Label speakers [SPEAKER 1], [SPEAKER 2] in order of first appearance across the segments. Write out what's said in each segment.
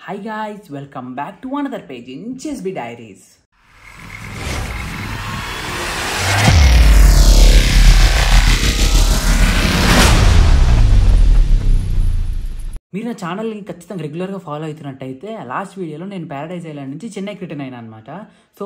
[SPEAKER 1] Hi guys, welcome back to another page in CSB Diaries. మీరు నా ఛానల్ని ఖచ్చితంగా రెగ్యులర్గా ఫాలో అవుతున్నట్టయితే లాస్ట్ వీడియోలో నేను ప్యారడైజ్ ఐలాండ్ నుంచి చెన్నైకి రిటర్న్ అయినా అనమాట. సో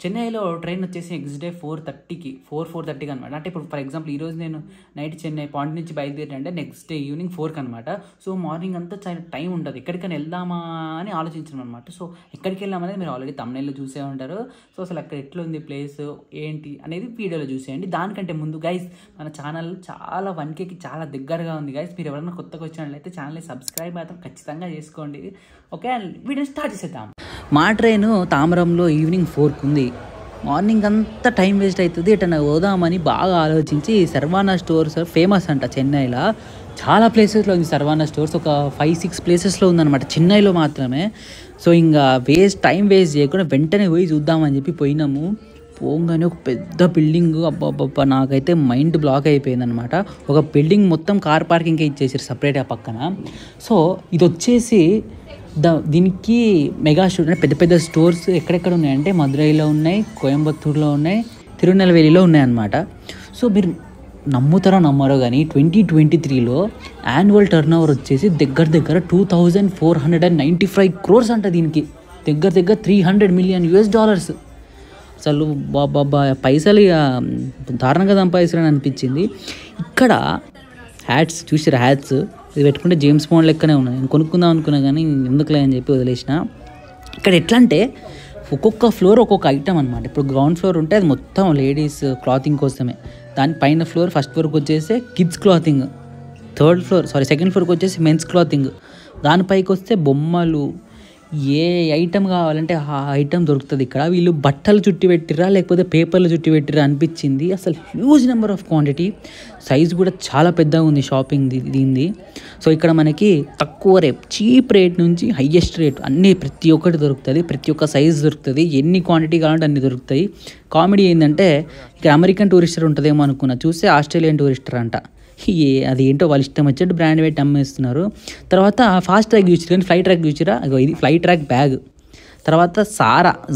[SPEAKER 1] చెన్నైలో ట్రైన్ వచ్చేసి నెక్స్ట్ డే 4:30కి 4:30కి అనమాట. అంటే ఇప్పుడు ఫర్ ఎగ్జాంపుల్ ఈరోజు నేను నైట్ చెన్నై పాయింట్ నుంచి బయలుదేరంటే నెక్స్ట్ డే ఈవినింగ్ 4కి అనమాట. సో మార్నింగ్ అంతా చాలా టైం ఉంటుంది, ఎక్కడికైనా వెళ్దామా అని ఆలోచించాను అనమాట. సో ఎక్కడికి వెళ్ళామనేది మీరు ఆల్రెడీ తమ్నైల్లో చూసే ఉంటారు. సో అసలు అక్కడ ఎట్లా ఉంది ప్లేస్ ఏంటి అనేది వీడియోలో చూసేయండి. దానికంటే ముందు గైస్ మన ఛానల్ చాలా 1Kకి చాలా దగ్గరగా ఉంది గైస్. మీరు ఎవరైనా కొత్తగా వచ్చినట్లయితే ఛానల్ని సబ్స్క్రైబ్ మాత్రం ఖచ్చితంగా చేసుకోండి. ఓకే, వీడియో స్టార్ట్ చేసేద్దాం. మా ట్రైన్ తామరంలో ఈవినింగ్ 4కి ఉంది. మార్నింగ్ అంతా టైం వేస్ట్ అవుతుంది, ఎటన్నా పోదామని బాగా ఆలోచించి సర్వానా స్టోర్స్ ఫేమస్ అంట చెన్నైలో. చాలా ప్లేసెస్లో ఉంది సర్వానా స్టోర్స్, ఒక 5-6 ప్లేసెస్లో ఉందన్నమాట చెన్నైలో మాత్రమే. సో ఇంకా టైం వేస్ట్ చేయకుండా వెంటనే పోయి చూద్దామని చెప్పి పోయినాము. పోగానే ఒక పెద్ద బిల్డింగ్, అబ్బాబ్బా నాకైతే మైండ్ బ్లాక్ అయిపోయింది అనమాట. ఒక బిల్డింగ్ మొత్తం కార్ పార్కింగ్కే ఇచ్చేసారు సపరేట్గా పక్కన. సో ఇది వచ్చేసి దీనికి మెగా స్టోర్ అంటే పెద్ద పెద్ద స్టోర్స్ ఎక్కడెక్కడ ఉన్నాయంటే మదురైలో ఉన్నాయి, కోయంబత్తూరులో ఉన్నాయి, తిరునెల్వేలిలో ఉన్నాయన్నమాట. సో మీరు నమ్ముతారో నమ్మరో కానీ 2023లో యాన్యువల్ టర్న్ ఓవర్ వచ్చేసి దగ్గర 2495 crores అంట. దీనికి దగ్గర $300 million. అసలు బాబా పైసలు ఇక దారుణంగా సంపాదిస్తారని అనిపించింది. ఇక్కడ హ్యాట్స్ చూసారా, హ్యాట్స్ ఇది పెట్టుకుంటే జేమ్స్ బాండ్ లెక్కనే ఉన్నాయి. నేను కొనుక్కుందాం అనుకున్నా కానీ ఎందుకులే అని చెప్పి వదిలేసిన. ఇక్కడ ఎట్లా అంటే ఒక్కొక్క ఫ్లోర్ ఒక్కొక్క ఐటమ్ అనమాట. ఇప్పుడు గ్రౌండ్ ఫ్లోర్ ఉంటే అది మొత్తం లేడీస్ క్లాతింగ్ కోసమే, దాని పైన ఫ్లోర్ ఫస్ట్ ఫ్లోర్కి వచ్చేసి కిడ్స్ క్లాతింగ్, సెకండ్ ఫ్లోర్కి వచ్చేసి మెన్స్ క్లాతింగ్, దానిపైకి వస్తే బొమ్మలు, ఏ ఐటమ్ కావాలంటే ఆ ఐటమ్ దొరుకుతుంది ఇక్కడ. వీళ్ళు బట్టలు చుట్టి పెట్టిరా లేకపోతే పేపర్లు చుట్టి పెట్టిరా అనిపించింది. అసలు huge number of quantity, size కూడా చాలా పెద్దగా ఉంది షాపింగ్ దీనిది. సో ఇక్కడ మనకి తక్కువ రేట్, చీప్ రేట్ నుంచి హైయెస్ట్ రేట్ అన్నీ ప్రతి ఒక్కటి దొరుకుతుంది, ప్రతి ఒక్క సైజు దొరుకుతుంది, ఎన్ని క్వాంటిటీ కావాలంటే అన్ని దొరుకుతాయి. కామెడీ ఏంటంటే ఇక్కడ అమెరికన్ టూరిస్టర్ ఉంటుందేమో అనుకున్నా, చూస్తే ఆస్ట్రేలియన్ టూరిస్టర్ అంట. అది ఏంటో వాళ్ళు ఇష్టం వచ్చేట్టు బ్రాండ్ పెట్టి అమ్మేస్తున్నారు. తర్వాత ఫాస్ట్ ట్రాక్ చూసిరా కానీ ఫ్లై ట్రాక్ చూసిరా, ఇది ఫ్లై ట్రాక్ బ్యాగ్. తర్వాత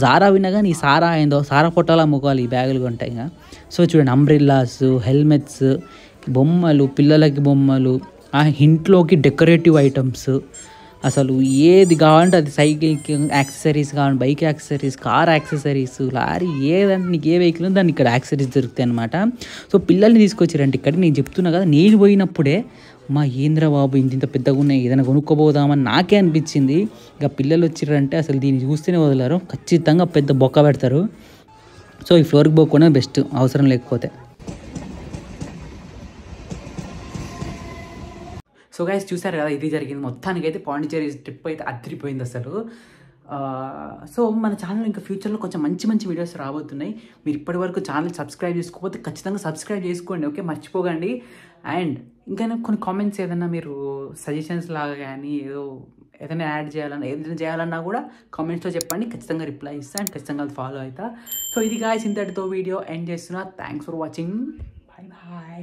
[SPEAKER 1] జారా వినగానే ఈ సారా ఏందో సారా పొట్టాల అమ్ముకోవాలి ఈ బ్యాగులు కొంటాయి ఇంకా. సో చూడండి, అంబ్రిల్లాస్, హెల్మెట్స్, బొమ్మలు, పిల్లలకి బొమ్మలు, ఇంట్లోకి డెకరేటివ్ ఐటమ్స్, అసలు ఏది కావాలంటే అది, సైకిల్కి యాక్సెసరీస్ కావాలి, bike accessories, car accessories, lorry, ఏదంటే నీకు ఏ వెహికల్ ఉందో దాన్ని ఇక్కడ యాక్సెసరీస్ దొరుకుతాయి అనమాట. సో పిల్లల్ని తీసుకొచ్చారంటే ఇక్కడికి. నేను చెప్తున్నా కదా, నేను పోయినప్పుడే మా ఏంద్ర బాబు ఇంత పెద్దగా ఉన్నాయి, ఏదైనా కొనుక్కోబోదామని నాకే అనిపించింది. ఇక పిల్లలు వచ్చిర్రంటే అసలు దీన్ని చూస్తేనే వదలరు, ఖచ్చితంగా పెద్ద బొక్క పెడతారు. సో ఈ ఫ్లోర్కి పోకుండా బెస్ట్ అవసరం లేకపోతే. సో గైస్ చూసారు కదా, ఇది జరిగింది మొత్తానికి. అయితే పాండిచేరి ట్రిప్ అయితే అదిరిపోయింది అసలు. సో మన ఛానల్ ఇంకా ఫ్యూచర్లో కొంచెం మంచి వీడియోస్ రాబోతున్నాయి. మీరు ఇప్పటి వరకు ఛానల్ సబ్స్క్రైబ్ చేసుకోకపోతే ఖచ్చితంగా సబ్స్క్రైబ్ చేసుకోండి, ఓకే, మర్చిపోకండి. అండ్ ఇంకా కొన్ని కామెంట్స్ ఏదైనా మీరు సజెషన్స్ లాగా కానీ ఏదైనా యాడ్ చేయాలన్నా ఏదైనా చేయాలన్నా కూడా కామెంట్స్లో చెప్పండి, ఖచ్చితంగా రిప్లై ఇస్తాను అండ్ ఖచ్చితంగా అది ఫాలో అవుతా. సో ఇది గాయ్స్ ఇంతటితో వీడియో ఎండ్ చేస్తున్నా. Thanks for watching, bye.